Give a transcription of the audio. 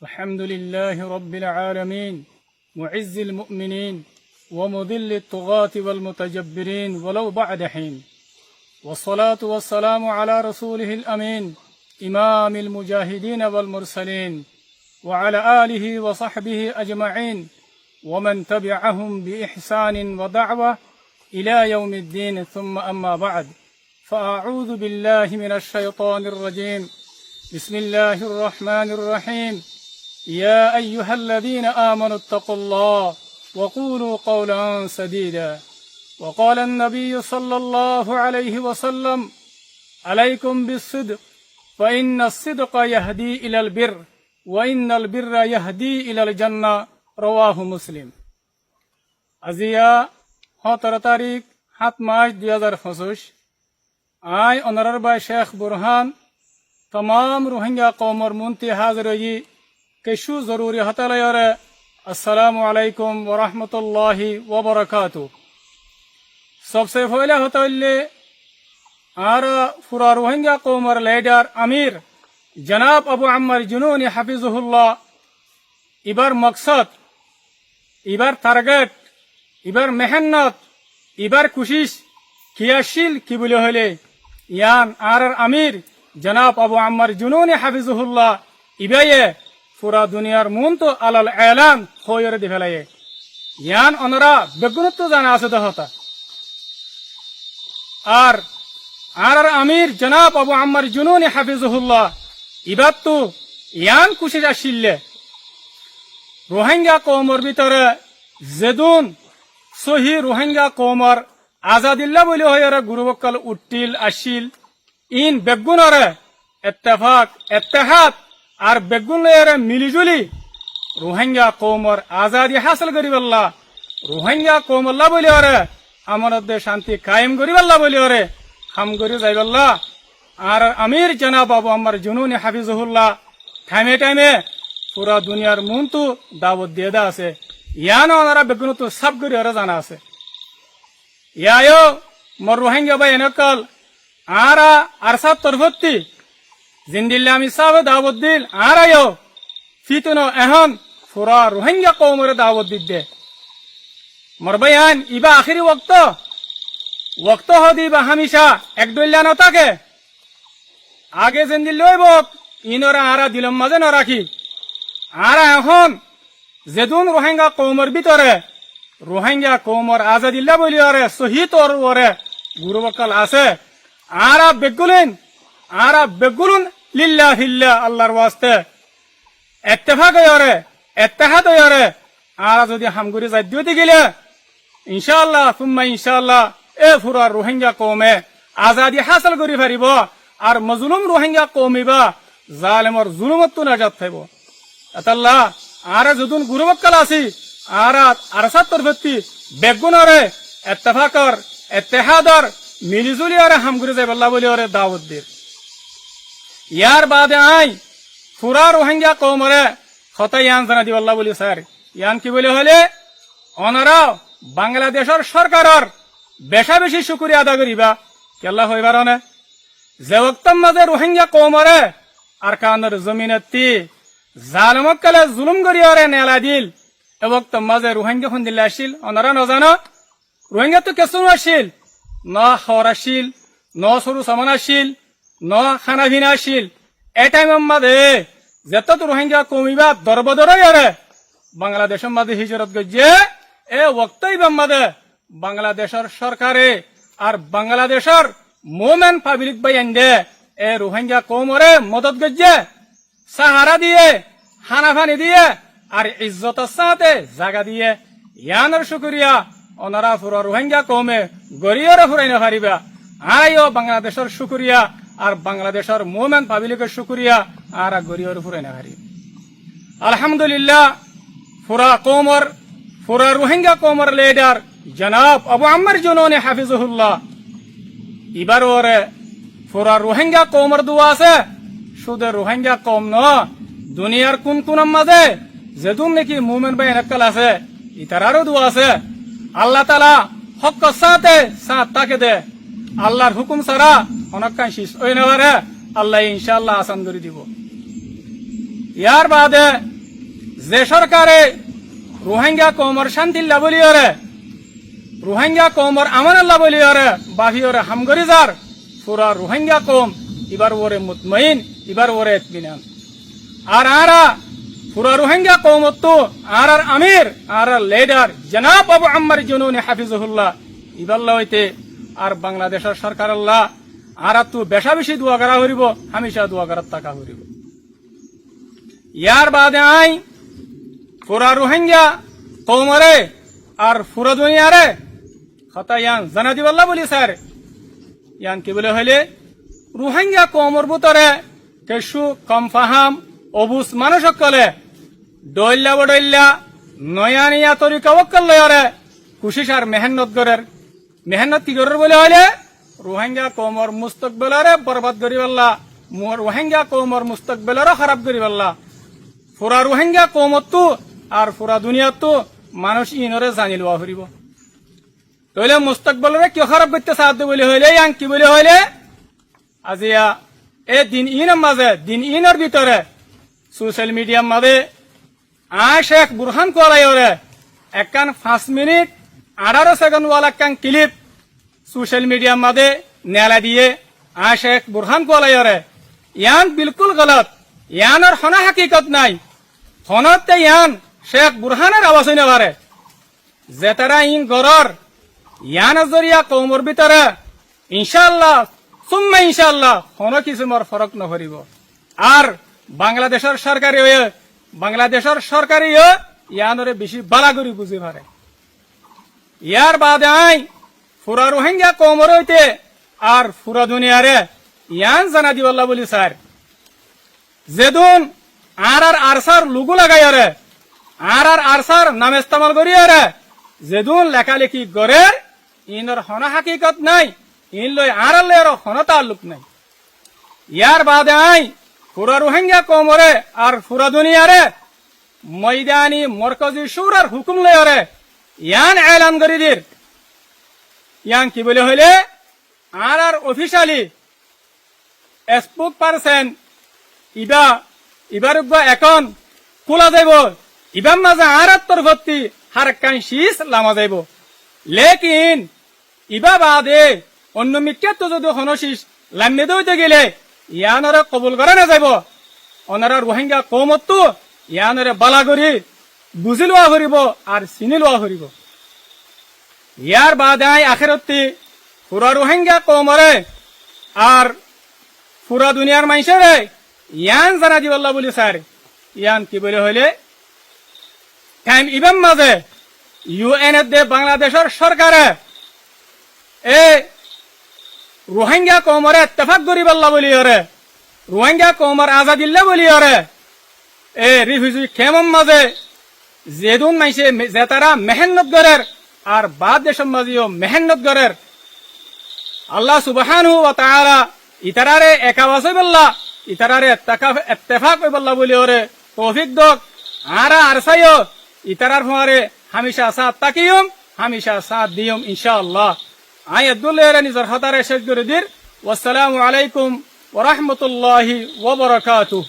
الحمد لله رب العالمين معز المؤمنين ومذل الطغاة والمتجبرين ولو بعد حين، والصلاة والسلام على رسوله الأمين إمام المجاهدين والمرسلين وعلى آله وصحبه أجمعين ومن تبعهم بإحسان ودعوة إلى يوم الدين، ثم أما بعد، فأعوذ بالله من الشيطان الرجيم. بسم الله الرحمن الرحيم. يا أيها الذين آمنوا اتقوا الله وقولوا قولا سديدا. وقال النبي صلى الله عليه وسلم: عليكم بالصدق فإن الصدق يهدي إلى البر وإن البر يهدي إلى الجنة. رواه مسلم. আজিয়া 17 তারিখ 7 March 2025 I honorer by Sheikh Burhan तमाम Rohingya कौमर मुंती हाजिर हुई केशु जरूरी हतलयर अस्सलामु अलैकुम व रहमतुल्लाहि व बरकातुहू। सबसे पहले हतले आरा पूरा रोहिंग्या कौमर लीडर अमीर जनाब अबू अम्मर जुनूनी हाफिजुहुल्लाह इबार मकसद इबार टारगेट इबार मेहनत इबार कोशिश क्रियाशील की बोले हले यान आर अमीर जनाब अबू अम्मर जुनूनी हाफिजुहुल्लाह इबाये पूरा दुनियार मुन तो अलल ऐलान खोयर दिफलाये यान ओनरा बेगुनत तो जाना आसे होता आर आर अमीर जनाब अबू अम्मर जुनूनी हाफिजुहुल्लाह इबात तो यान कुशिश आशिल्ले रोहिंग्या कौमर भितरे जेदुन सही रोहिंग्या कौमर आजादिल्ला बोले होयर गुरुबक्कल उट्टिल आशिल इन बेगुनरे इत्तेफाक इत्तेहाद और बेगुनरे मिलीजुली रोहिंग्या कौमर आजादी हासिल करिबल्ला रोहिंग्या कौमल्ला बोले ओरे अमरत शांति कायम करिबल्ला बोले ओरे हम करि जाइबल्ला और अमीर जनाब अबू अम्मर जुनूनी हाफिजुहुल्लाह टाइमे टाइमे पूरा दुनियार मुन तो दावत दिए दा आसे यानो ओनारा बेगुन तो सब करि ओरे जाना आसे यायो मोर रोहिंग्या बाय नकल आरा अरसा तरफती जिंदिल्ला मिसाव दावत दिल आरा यो फितनो अहम पूरा रोहिंग्या कौमर दावत दिदे मोर बयान इबा आखिरी वक्त हो दिबा हमेशा एक डोल्ला न থাকে आगे जिंदिल्ला হইব ইনরা आरा दिलम মাঝে ন রাখি आरा এখন যেদুন রোহিঙ্গা কৌমর ভিতরে রোহিঙ্গা কৌমর আজাদিল্লা বলি আরে শহীদ ওরে গুরুবকাল আছে आरा बेगुलन लिल्लाहिल्ला अल्लाहर वास्ते इत्तेफाक होरे इत्तेहाद होरे आरा जदि हामगुरी जाद्यति गेले इंशाअल्लाह सुम्मा इंशाअल्लाह ए पूरा रोहिंग्या कौमे आजादी हासिल करि पारिब और मजलूम रोहिंग्या कौमिबा जालिमर जुलुमत तो नाजात पाइब अतल्ला आरा जदुन गुरुबक्कल आसी आरा आरसा तरफती बेगुनरे इत्तेफाकर इत्तेहादर मिलीजुली और हमगुरी जाइबल्ला बोली और दावत दे यार बाद आई पूरा रोहिंग्या कौमरे खता यान जाना दिबल्ला बोली सर यान की बोले हले ओनारा बांग्लादेशर सरकारर बेशा बेशी शुक्रिया अदा करिबा केल्ला हইবার না যে ওয়াক্তম মাঝে রোহিঙ্গা কৌমরে আর কানের জমিনতি জালিমক কলে জুলুম করি আরে নেলা দিল এ ওয়াক্তম মাঝে রোহিঙ্গা খুন দিল আসিল ওনারা না জানো রোহিঙ্গা তো কেসু আসিল न खराशील न सरू समानाशील न खाना भिनाशील ए टाइम मधे जत रोहिंग्या कौमिबा दरबदरय आरे बांग्लादेश मधे हिजरत गजे ए वक्तई मधे बांग्लादेशर सरकारे और बांग्लादेशर मोमेन पब्लिक बायंदे ए रोहिंग्या कौमरे मदद गजे सहारा दिए खाना पानी दिए और इज्जतर साथे जागा दिए यानर शुक्रिया ओनारा पूरा रोहिंग्या कौमे गरियरे फुराइना पारिबा आयो बांग्लादेशर शुक्रिया और बांग्लादेशर मोमेन पब्लिकर शुक्रिया आरा गरियरे फुराइना पारिबा अल्हम्दुलिल्लाह पूरा कौमर पूरा रोहिंग्या कौमर लीडर जनाब अबू अम्मर जुनूनी हाफिजुहुल्लाह इबार ओरे पूरा रोहिंग्या कौमर दुआ আছে শুধু রোহিঙ্গা কম ন দুনিয়ার কোন কোন মাঝে যেদুন নাকি মোমেন ভাই নকল আছে ইতারারও দুয়া আছে আল্লাহ তাআলা হক সাথে সাথ তাকে দে আল্লাহর হুকুম ছাড়া অনকান শেষ হই না পারে আল্লাহ ইনশাআল্লাহ আসান করে দিব ইয়ার বাদে যে সরকারে রোহিঙ্গা কৌমর শান্তিল্লা বলিয়রে রোহিঙ্গা কৌমর আমানাল্লা বলিয়রে বাহিয়রে হামগরি যার পুরা রোহিঙ্গা কৌম এবার ওরে মুতমাইন এবার ওরে ইতমিনান আর আরা পুরা রোহিঙ্গা কৌমত তো আর আমির আর লিডার জনাব আবু আম্মার জুনুনি হাফিজুল্লাহ ইবাল্লা হইতে আর বাংলাদেশের সরকার আল্লাহ আর তো বেশা বেশি দোয়া করা হরিব হামেশা দোয়া করার টাকা হরিব ইয়ার বাদে আই পুরা রোহিঙ্গা কৌমরে আর পুরা দুনিয়ারে কথা ইয়ান জানা দিবাল্লা বলি স্যার ইয়ান কি বলে হইলে রোহিঙ্গা কৌমর ভিতরে কেশু কম ফাহাম অবুজ মানুষ সকলে ডইল্লা বডইল্লা নয়ানিয়া তরিকা ওকল লয়রে কুশিস আর মেহনত গরের মেহনত কি গরের বলে হইলে রোহিঙ্গা কৌমর মুস্তকবেলরে বরবাদ করি পাল্লা রোহিঙ্গা কৌমর মুস্তকবেলরে খারাপ করি পাল্লা পুরা রোহিঙ্গা কৌমত আর পুরা দুনিয়াত মানুষ ইনরে জানি লওয়া ফুরিব তইলে মুস্তকবেলরে কিয় খারাপ করতে সাহায্য বলে হইলে ইয়াং কি বলে হইলে আজিয়া এ দিন ইনের মাঝে দিন ইনের ভিতরে সোশ্যাল মিডিয়ার মাঝে শেখ বুরহান কোয়ালাইরে একখান 5 মিনিট 18 সেকেন্ড ওয়ালা একখান ক্লিপ সোশ্যাল মিডিয়ার মাঝে নেলা দিয়ে শেখ বুরহান কোয়ালাইরে ইয়ান বিলকুল গলত ইয়ানোর হনা হাকিকত নাই হনতে ইয়ান শেখ বুরহানের আওয়াজ হইনে পারে যে তারা ইন গরর ইয়ান জরিয়া কৌমর ভিতরে ইনশাআল্লাহ সুম্মা ইনশাআল্লাহ কোনো কিছু মোর ফরক নকরিব আর বাংলাদেশের সরকারি ইয়ানরে বেশি বালা করি বুঝি পারে ইয়ার বাদে আই পুরা রোহিঙ্গা কৌমর হইতে আর পুরা দুনিয়ারে ইয়ান জানা দিবাল্লা বলি স্যার যেদুন আর আরসার লুগু লাগাই আরে আর আরসার নাম ইস্তেমাল করি আরে যেদুন লেখালেখি করে ইনর হনা হাকিকত নাই ইন লই আর লের হনা তাল্লুক নাই ইয়ার বাদে আই পুরা রোহিঙ্গা কৌমরে আর পুরা দুনিয়ারে ময়দানি মরকজি শুরার হুকুম লয়রে ইয়ান এলান করি দির ইয়ান কি বলে হইলে আর অফিসিয়ালি স্পোক পারসন ইবার এখন খোলা যাইব ইবার মাঝে আর তরফতি হারকান শীষ লামা যাইব লেকিন ইবা বাদে অন্য মিক্কেত যদি হনশিস লাম্মে দইতে গেলে ইয়ানরে কবুল করা না যাইব ওনারা রোহিঙ্গা কৌমত ইয়ানরে বালা করি বুঝি লোৱা ফুৰিব আর চিনি লোৱা ফুৰিব ইয়ার বাদে আখেরতি পুরা রোহিঙ্গা কৌমরে আর পুরা দুনিয়ার মানুষেরে ইয়ান জানা দিবাল্লা বলি স্যার ইয়ান কি বলে হইলে টাইম ইবাম মাঝে ইউএন এর বাংলাদেশের সরকারে এ রোহিঙ্গা কৌমরে ইত্তেফাক করিবাল্লা বলি ওরে রোহিঙ্গা কৌমর আজাদিল্লা বলি ওরে এ রিফিউজি ক্যাম্পের মাঝে যেদুন মাইসে যে তারা মেহনত করের আর বাদ দেশের মাঝেও মেহনত করের আল্লাহ সুবহানাহু ওয়া তাআলা ইতারারে একাওয়াজ হইবল্লা ইতারারে ইত্তেফাক হইবল্লা বলি ওরে তৌফিক দক আর সাইও ইতারার ফরে হামেশা সাথ তাকিয়ুম হামেশা সাথ দিয়ুম ইনশাআল্লাহ আই আব্দুল্লাহ নিজর হাতারে শেষ করে দির ওয়াসসালামু আলাইকুম ওয়া রাহমাতুল্লাহি ওয়া বারাকাতুহু।